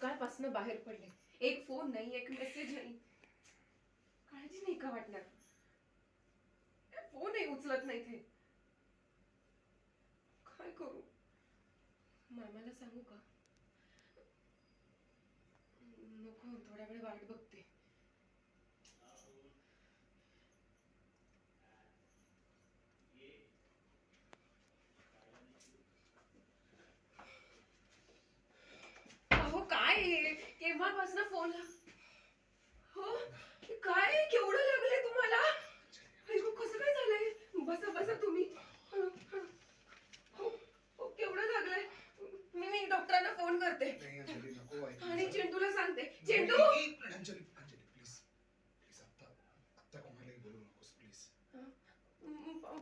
सकाळपासून बाहेर पडले, एक फोन नाही, एक मेसेज नाही. काळजी नाही का वाटणार? फोनही उचलत नाही ते. काय करू? मामाला सांगू का? नको, थोड्या वेळ वाट बघते. अहो काय आहे? केव्हापासून फोन? हो, काय केवढं लागलंय तुम्हाला? अय्यो, कसं काय झालंय? बसा बसा तुम्ही. हळू, हळू. हो, हो, केवढं लागलंय? मी डॉक्टरांना फोन करते. नाही अंजली, नको आणि चिंटूला सांगते. नाही, चिंटू! एक minute, Anjali Anjali please please आत्ता कोणालाही बोलू नकोस प्लीज.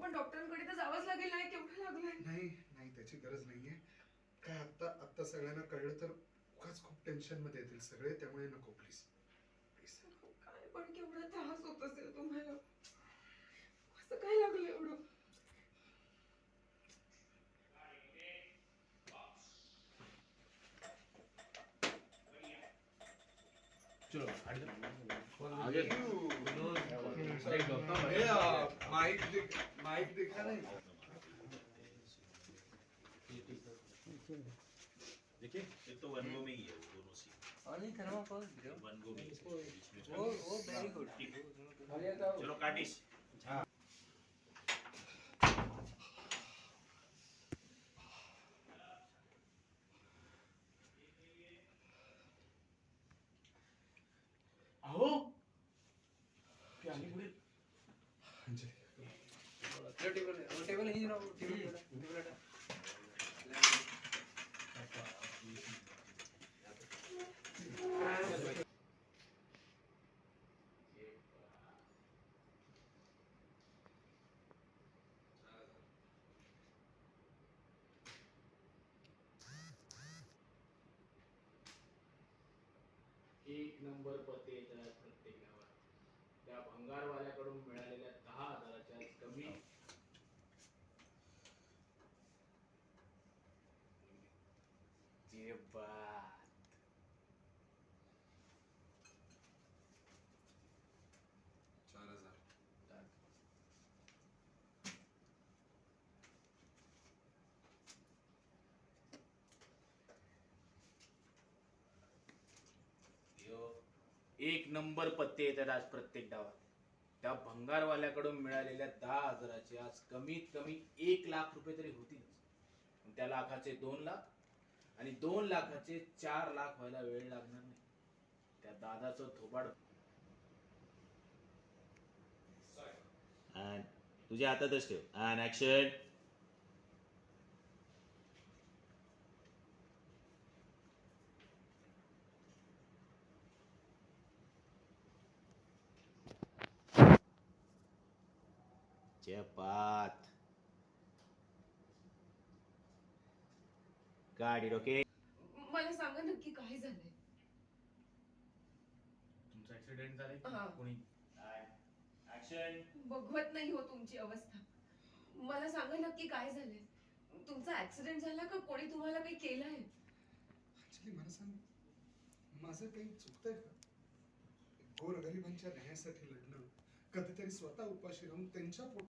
पण डॉक्टरांकडे तर जावंच लागेल. नाही केवढं लागलंय? नाही नाही, त्याची गरज नाहीये. काय आत्ता आत्ता सगळ्यांना कळलं तर उगाच खूप टेन्शन मध्ये येतील सगळे, त्यामुळे नको प्लीज प्लीज. काय पण केवढा त्रास होत असेल तुम्हाला? कसं काय लागलं एवढं? चलो आगे माइक देखा नहीं. देखिए एक तो वन गो में ही है वो दोनों scene Only thermocol, bro. One go में ही है, बीच में वो very good. चलो काटिस. अहो क्या आगे पूरे अंजली टेबल ही ना टेबल एक नंबर पत्ते येतात प्रत्येक गावात. त्या भंगारवाल्याकडून मिळालेल्या 10,000च्या कमी जे बात 4,000. एक नंबर पत्ते येतात आज प्रत्येक गावात. त्या भंगारवाल्याकडून मिळालेल्या 10,000चे आज कमीत कमी 1,00,000 रुपये तरी होतील. त्या लाखाचे 2,00,000 आणि 2,00,000चे 4,00,000 व्हायला वेळ लागणार नाही. त्या दादाचं थोबाड And तुझ्या हातातच ठेव. And action. चपात गाडी ओके. मला सांगा नक्की काय झालंय? तुमचा ऍक्सिडेंट झालाय हा. कोणी? ऍक्शन. बघवत नाही हो तुमची अवस्था. मला सांगा नक्की काय झालंय? तुमचा ऍक्सिडेंट झाला का कोणी तुम्हाला काही केलंय? अंजली मला सांग, माझं काही चुकतंय का? गोरगरिबांच्या न्यायासाठी लढणं, कधीतरी स्वतः उपाशी राहून त्यांच्या